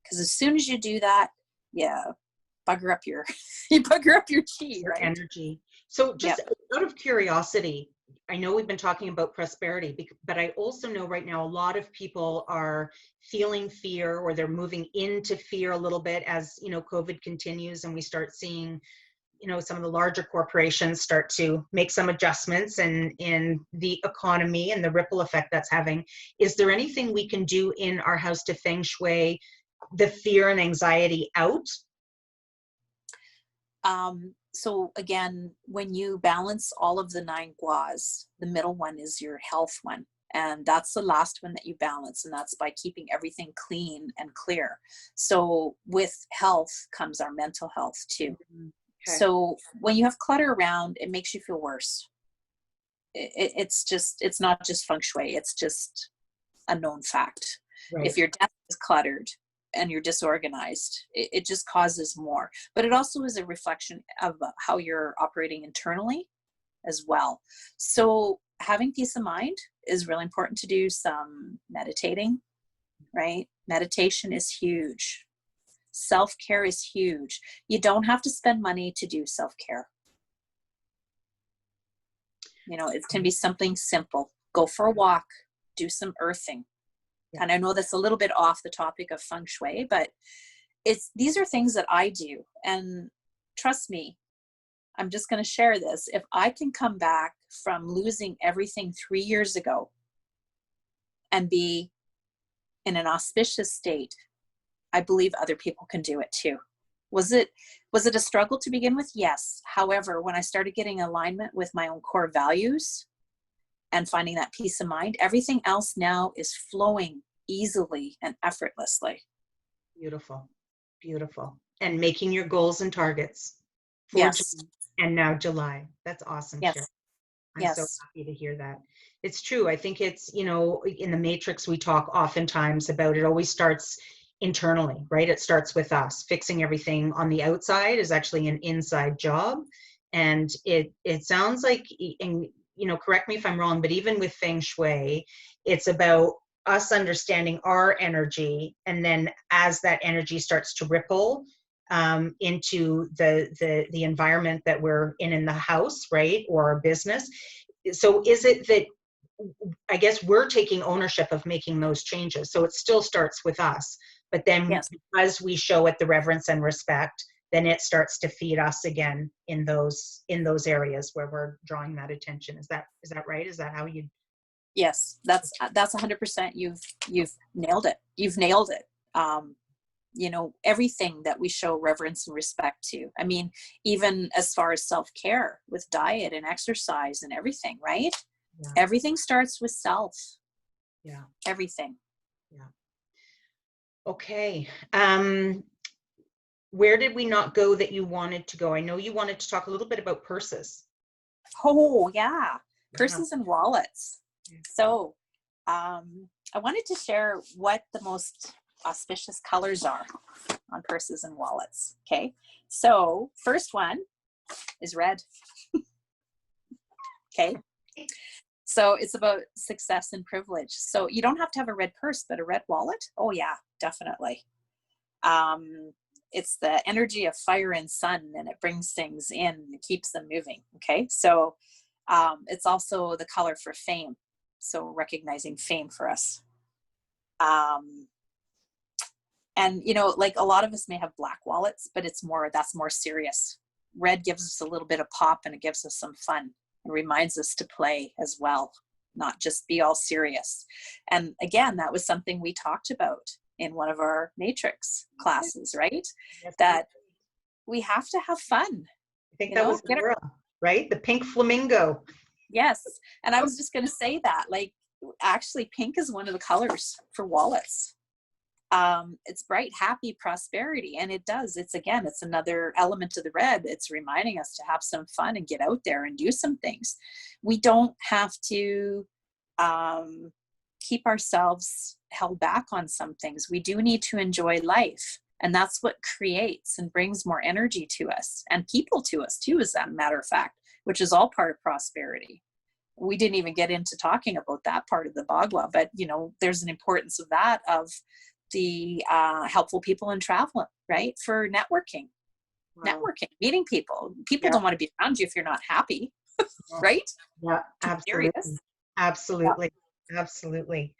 Because as soon as you do that, yeah, bugger up your you bugger up your chi, Your right? energy. So Yeah. just out of curiosity, I know we've been talking about prosperity, but I also know right now a lot of people are feeling fear or they're moving into fear a little bit as, COVID continues and we start seeing, some of the larger corporations start to make some adjustments in the economy and the ripple effect that's having. Is there anything we can do in our house to feng shui the fear and anxiety out? So again, when you balance all of the 9 guas, the middle one is your health one. And that's the last one that you balance. And that's by keeping everything clean and clear. So with health comes our mental health too. Okay. So when you have clutter around, it makes you feel worse. It's not just feng shui. It's just a known fact. If Right. your desk is cluttered and you're disorganized, it just causes more. But it also is a reflection of how you're operating internally as well. So having peace of mind is really important. To do some meditating, right? Meditation is huge. Self-care is huge. You don't have to spend money to do self-care. It can be something simple. Go for a walk, do some earthing. Yeah. And I know that's a little bit off the topic of feng shui, but these are things that I do. And trust me, I'm just going to share this. If I can come back from losing everything 3 years ago and be in an auspicious state, I believe other people can do it too. Was it a struggle to begin with? Yes. However, when I started getting alignment with my own core values and finding that peace of mind, everything else now is flowing easily and effortlessly. Beautiful. Beautiful. And making your goals and targets for Yes. June and now July. That's awesome, Sherry. Yes. I'm so Yes. happy to hear that. It's true. I think it's, in the matrix, we talk oftentimes about it always starts internally, right? It starts with us. Fixing everything on the outside is actually an inside job. And it sounds like, and correct me if I'm wrong, but even with Feng Shui, it's about us understanding our energy. And then as that energy starts to ripple into the environment that we're in the house, right, or our business. So is it that, I guess, we're taking ownership of making those changes? So it still starts with us, but then Yes. because we show it the reverence and respect, then it starts to feed us again in those areas where we're drawing that attention. Is that right? Is that how you? Yes. That's 100%. You've nailed it. You've nailed it. Everything that we show reverence and respect to. I mean, even as far as self-care with diet and exercise and everything, right? Yeah. Everything starts with self. Yeah. Everything. Yeah. Okay. Where did we not go that you wanted to go? I know you wanted to talk a little bit about purses. Oh, yeah. Yeah. Purses and wallets. Yeah. So, I wanted to share what the most auspicious colors are on purses and wallets. Okay. So, first one is red. Okay. So it's about success and privilege. So you don't have to have a red purse, but a red wallet. Oh yeah, definitely. It's the energy of fire and sun, and it brings things in and keeps them moving. Okay. So it's also the color for fame. So recognizing fame for us. And like a lot of us may have black wallets, but that's more serious. Red gives us a little bit of pop, and it gives us some fun. It reminds us to play as well, not just be all serious. And again, that was something we talked about in one of our matrix classes, right? Yes, That we have to have fun. I think that was Laura, right? The pink flamingo. Yes. And I was just going to say that, like, actually pink is one of the colors for wallets. It's bright, happy, prosperity. And it's another element of the red. It's reminding us to have some fun and get out there and do some things. We don't have to keep ourselves held back on some things. We do need to enjoy life. And that's what creates and brings more energy to us and people to us too, as a matter of fact, which is all part of prosperity. We didn't even get into talking about that part of the Bagua, but there's an importance of that, of the helpful people in travel, right? For networking. Wow. Networking, meeting people. People don't want to be around you if you're not happy, right? Yeah, absolutely. Absolutely. Yeah. Absolutely.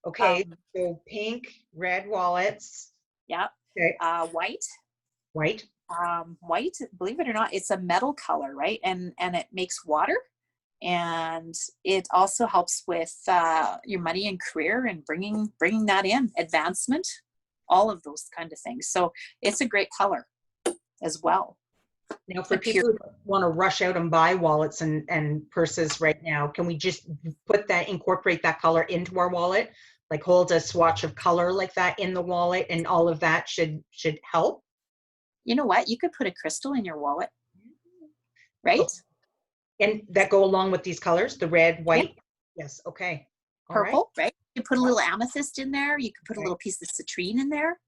Okay, so pink, red wallets. Yeah. Okay. White. White. White, believe it or not, it's a metal color, right? And it makes water. And it also helps with your money and career and bringing that in, advancement, all of those kind of things. So it's a great color as well. Now, for people who want to rush out and buy wallets and purses right now, can we just incorporate that color into our wallet? Like hold a swatch of color like that in the wallet, and all of that should help? You know what? You could put a crystal in your wallet, right? Oh. And that go along with these colors, the red, white? Yeah. Yes, okay. All purple, right? You put a little amethyst in there. You could put a little piece of citrine in there,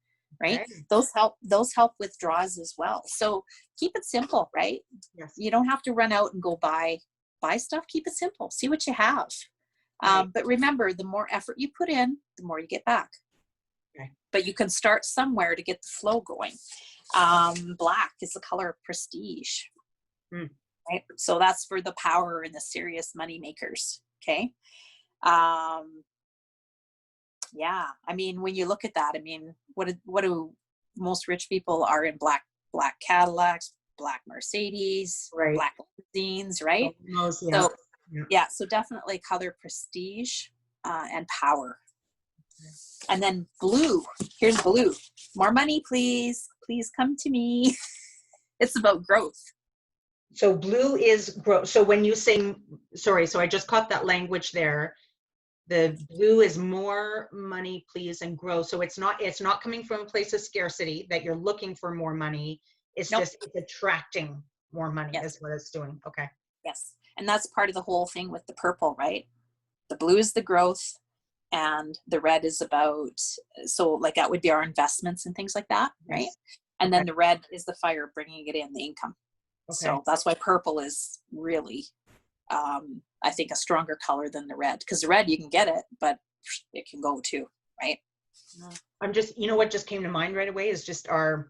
right? Okay. Those help with draws as well. So keep it simple, right? Yes. You don't have to run out and go buy stuff. Keep it simple. See what you have. Right. But remember, the more effort you put in, the more you get back. Okay. But you can start somewhere to get the flow going. Black is the color of prestige. Right? So that's for the power and the serious money makers. Okay. Yeah. I mean, when you look at that, I mean, what do most rich people are in black Cadillacs, black Mercedes, Right. black limousines, right? Almost, yeah. So Yeah. yeah, so definitely color prestige and power. And then blue. Here's blue. More money, please. Please come to me. It's about growth. So blue is growth. So when you say, sorry, so I just caught that language there. The blue is more money, please, and grow. So it's not coming from a place of scarcity that you're looking for more money. It's Nope. just, it's attracting more money Yes. is what it's doing. Okay. Yes. And that's part of the whole thing with the purple, right? The blue is the growth and the red is about, so like that would be our investments and things like that, right? Yes. And Okay. then the red is the fire bringing it in, the income. Okay. So that's why purple is really, I think, a stronger color than the red, because the red, you can get it, but it can go too, right? I'm just, you know what just came to mind right away is just our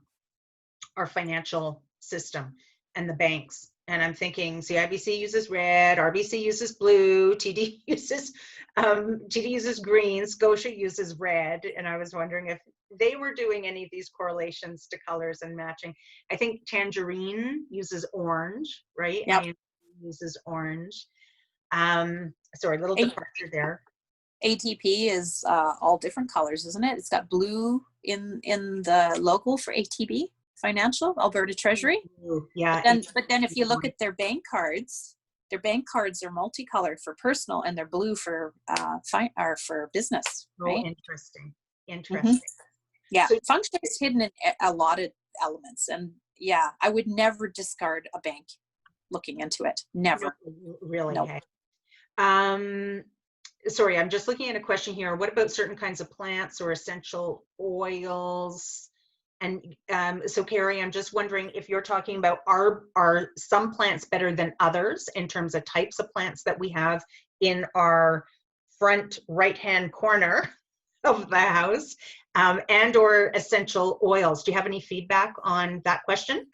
financial system and the banks. And I'm thinking CIBC uses red, RBC uses blue, TD uses green, Scotia uses red. And I was wondering if they were doing any of these correlations to colors and matching. I think Tangerine uses orange, right? Yep. ING uses orange. Sorry, little departure there. ATP is all different colors, isn't it? It's got blue in the logo for ATB Financial, Alberta Treasury. Yeah. But then if you look at their bank cards are multicolored for personal, and they're blue for for business. Right? Oh, interesting. Interesting. Mm-hmm. Yeah, So, Feng Shui is hidden in a lot of elements, and yeah, I would never discard a bank looking into it. Never. no, really? Nope. Hey. Sorry, I'm just looking at a question here. What about certain kinds of plants or essential oils? And so, Carrie, I'm just wondering if you're talking about are some plants better than others in terms of types of plants that we have in our front right-hand corner of the house, and or essential oils. Do you have any feedback on that question?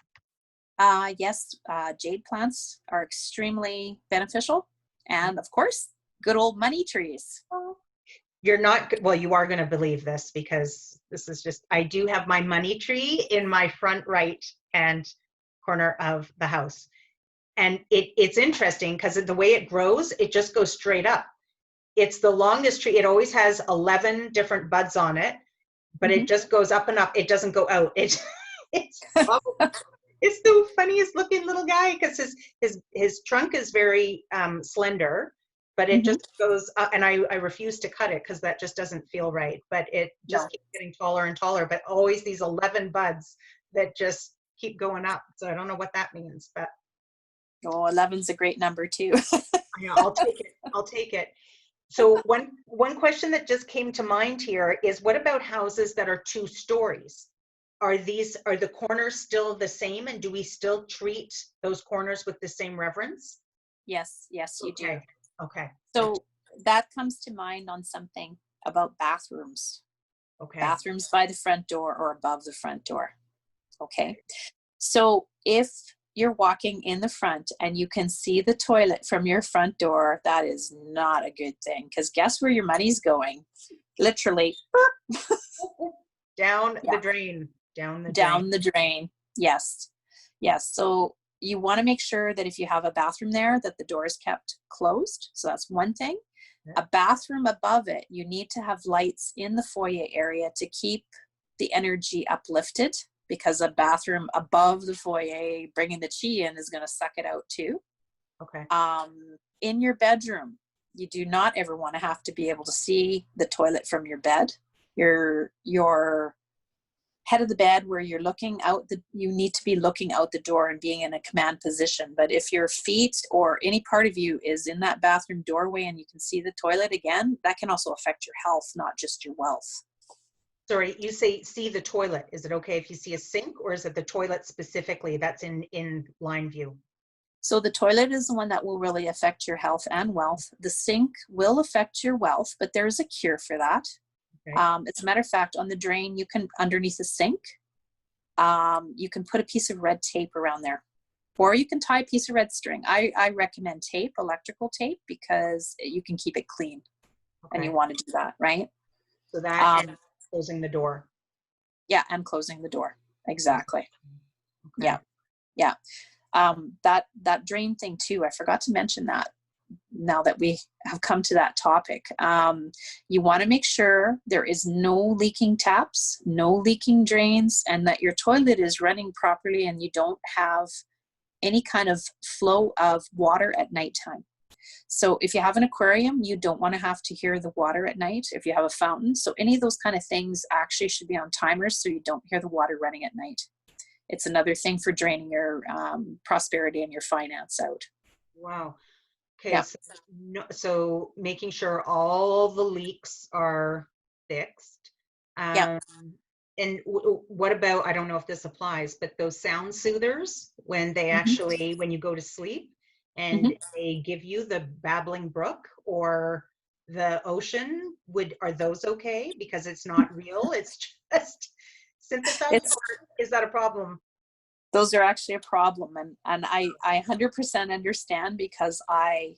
Yes, jade plants are extremely beneficial, and of course, good old money trees. You're not, well, you are going to believe this because this is just, I do have my money tree in my front right hand corner of the house. And it's interesting because the way it grows, it just goes straight up. It's the longest tree. It always has 11 different buds on it, but it just goes up and up. It doesn't go out. It's the funniest looking little guy because his trunk is very slender, but it just goes up, and I refuse to cut it because that just doesn't feel right. But it just keeps getting taller and taller, but always these 11 buds that just keep going up. So I don't know what that means, but 11's a great number too. yeah, I'll take it. I'll take it. So one question that just came to mind here is, what about houses that are 2 stories? Are the corners still the same, and do we still treat those corners with the same reverence? Yes, you do. Okay. So that comes to mind on something about bathrooms. Okay. Bathrooms by the front door or above the front door. Okay. So if you're walking in the front and you can see the toilet from your front door, that is not a good thing, because guess where your money's going? Literally down the drain. Down the drain. Yes. So you want to make sure that if you have a bathroom there, that the door is kept closed. So that's one thing. Yeah. A bathroom above it, you need to have lights in the foyer area to keep the energy uplifted, because a bathroom above the foyer bringing the chi in is going to suck it out too. Okay. In your bedroom, you do not ever want to have to be able to see the toilet from your bed. Your head of the bed, where you're looking out, you need to be looking out the door and being in a command position. But if your feet or any part of you is in that bathroom doorway and you can see the toilet again, that can also affect your health, not just your wealth. Sorry, you say see the toilet. Is it okay if you see a sink, or is it the toilet specifically that's in line view? So the toilet is the one that will really affect your health and wealth. The sink will affect your wealth, but there's a cure for that. Okay. As a matter of fact, on the drain, you can, underneath the sink, you can put a piece of red tape around there, or you can tie a piece of red string. I recommend tape, electrical tape, because you can keep it clean. Okay. And you want to do that, right? So that and closing the door. Yeah, and closing the door. Exactly. Okay. Yeah. Yeah. That drain thing too, I forgot to mention that now that we have come to that topic. You want to make sure there is no leaking taps, no leaking drains, and that your toilet is running properly and you don't have any kind of flow of water at nighttime. So if you have an aquarium, you don't want to have to hear the water at night if you have a fountain. So any of those kind of things actually should be on timers so you don't hear the water running at night. It's another thing for draining your prosperity and your finance out. Wow. Okay. Yeah. So, so making sure all the leaks are fixed. Yeah. And what about, I don't know if this applies, but those sound soothers when they Mm-hmm. actually, when you go to sleep and Mm-hmm. they give you the babbling brook or the ocean, are those okay? Because it's not real, it's just synthesized, It's or is that a problem? those are actually a problem, and I 100% understand because I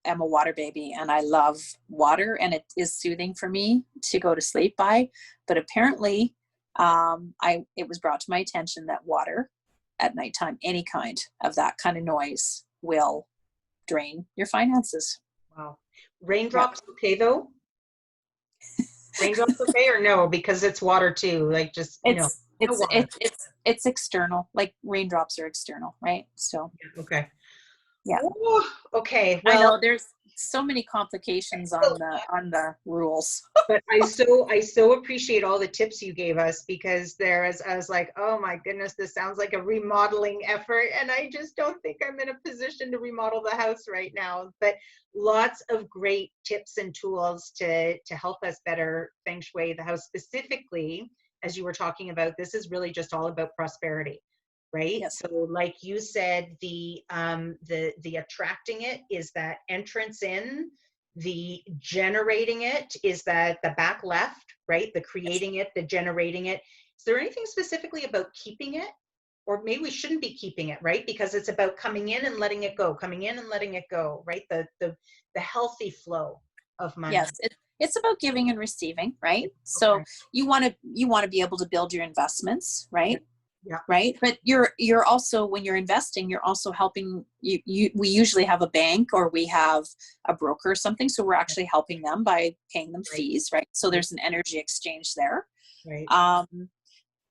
am a water baby and I love water and it is soothing for me to go to sleep by. But apparently, it was brought to my attention that water at nighttime, any kind of that kind of noise, will drain your finances. Wow. Yeah. Raindrops okay though? Raindrops okay or no? Because it's water too. Like just no, It's no it's water. it's it's it's external. Like raindrops are external, right? So Okay. yeah. Ooh, okay. I Well, know there's so many complications on the rules. but I so appreciate all the tips you gave us, because I was like, oh my goodness, this sounds like a remodeling effort, and I just don't think I'm in a position to remodel the house right now. But lots of great tips and tools to help us better feng shui the house. Specifically, as you were talking about, this is really just all about prosperity, right? Yes. So like you said, the attracting it is that entrance in, the generating it is that the back left, right? The Yes. creating it, the generating it. Is there anything specifically about keeping it? Or maybe we shouldn't be keeping it, right? Because it's about coming in and letting it go, coming in and letting it go, right? The healthy flow of money. Yes. It's about giving and receiving, right? So Okay. you want to be able to build your investments, Yeah. right? Yeah. Right. But you're also, when you're investing, you're also helping we usually have a bank or we have a broker or something. So we're actually helping them by paying them Right. fees, right? So Right. there's an energy exchange there. Right.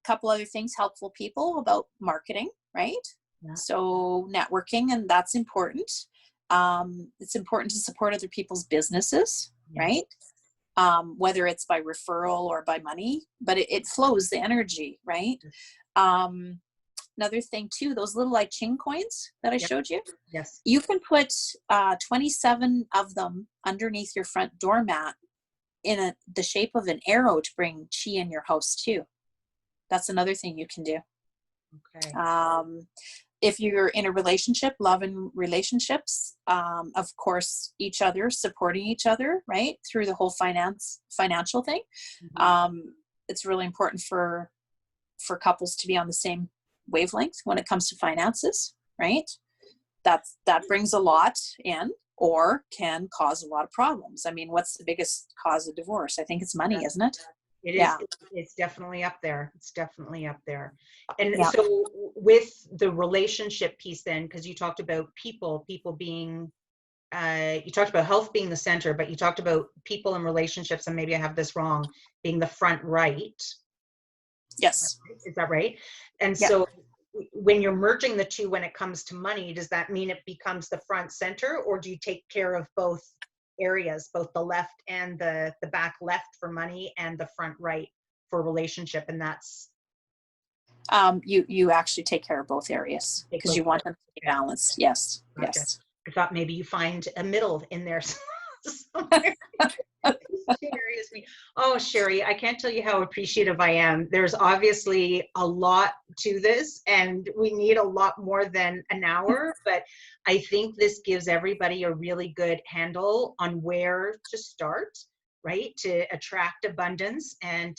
Couple other things, helpful people about marketing, right? Yeah. So networking, and that's important. It's important to support other people's businesses, Yes. right? Whether it's by referral or by money, but it flows the energy, right? Um, Another thing too, those little like Ching coins that I Yep. showed you, Yes. you can put 27 of them underneath your front doormat in the shape of an arrow to bring chi in your house too. That's another thing you can do. Okay. If you're in a relationship, love and relationships, of course, each other, supporting each other, right? Through the whole financial thing. Mhm. It's really important for couples to be on the same wavelength when it comes to finances, right? That brings a lot in or can cause a lot of problems. I mean, what's the biggest cause of divorce? I think it's money, isn't it? It is, Yeah. it's definitely up there. It's definitely up there. And Yeah. so with the relationship piece then, because you talked about people being, you talked about health being the center, but you talked about people and relationships, and maybe I have this wrong, being the front right. Yes. Is that right? And Yeah. so when you're merging the two, when it comes to money, does that mean it becomes the front center, or do you take care of both areas, both the left and the back left for money and the front right for relationship? And that's You actually take care of both areas take because both you want areas. them to be Okay, balanced. Yes. gotcha. Yes. I thought maybe you find a middle in there somewhere. Sherry me. Oh, Sherry, I can't tell you how appreciative I am. There's obviously a lot to this, and we need a lot more than an hour, but I think this gives everybody a really good handle on where to start, right? To attract abundance and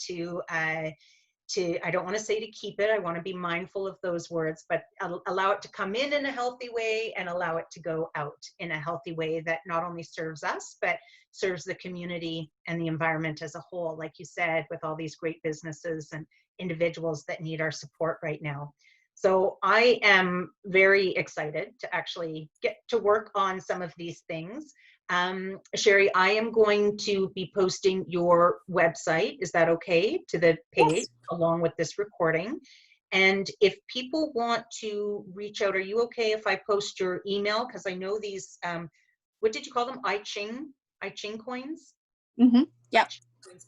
I don't want to say to keep it, I want to be mindful of those words, but allow it to come in a healthy way and allow it to go out in a healthy way that not only serves us, but serves the community and the environment as a whole, like you said, with all these great businesses and individuals that need our support right now. So I am very excited to actually get to work on some of these things. Sherry, I am going to be posting your website. Is that okay? To the page Yes. along with this recording. And if people want to reach out, are you okay if I post your email? Because I know these, what did you call them? I Ching coins? Mm-hmm. I Yeah. Ching coins.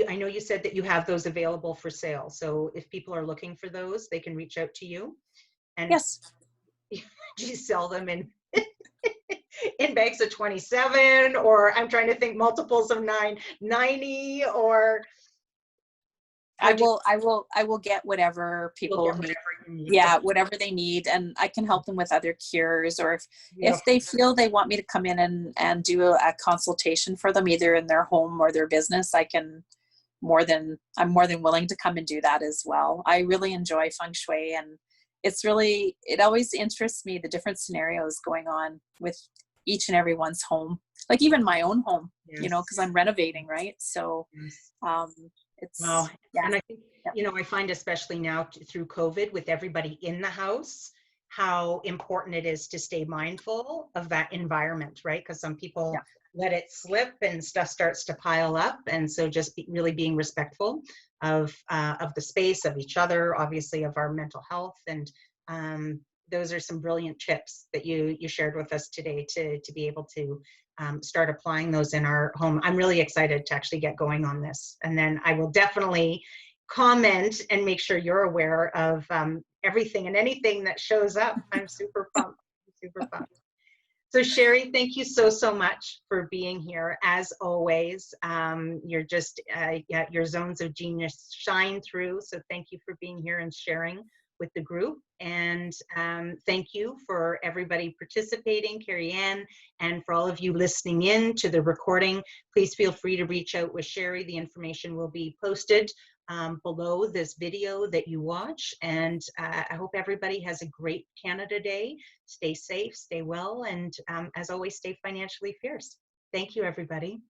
I know you said that you have those available for sale. So if people are looking for those, they can reach out to you. And Yes. do you sell them in in bags of 27, or I'm trying to think multiples of 990, or how do you I will get whatever will people get need. whatever you need? Yeah, Okay, whatever they need, and I can help them with other cures, or if beautiful. they feel they want me to come in and do a consultation for them, either in their home or their business, I'm more than willing to come and do that as well. I really enjoy Feng Shui, and it always interests me, the different scenarios going on with each and everyone's home, like even my own home, Yes, because I'm renovating, right? So yes. um, Wow. it's, yeah. And I think, Yep. I find especially now through COVID with everybody in the house, how important it is to stay mindful of that environment, right? Because some people Yeah. let it slip and stuff starts to pile up. And so just really being respectful of the space, of each other, obviously of our mental health. And those are some brilliant tips that you shared with us today to be able to start applying those in our home. I'm really excited to actually get going on this. And then I will definitely comment and make sure you're aware of everything and anything that shows up. I'm super pumped, super pumped. So Sherry, thank you so much for being here. As always, you're just, yeah, your zones of genius shine through. So thank you for being here and sharing with the group. And thank you for everybody participating, Carrie Ann, and for all of you listening in to the recording. Please feel free to reach out with Sherry. The information will be posted below this video that you watch. And I hope everybody has a great Canada Day. Stay safe, stay well, and as always, stay financially fierce. Thank you, everybody.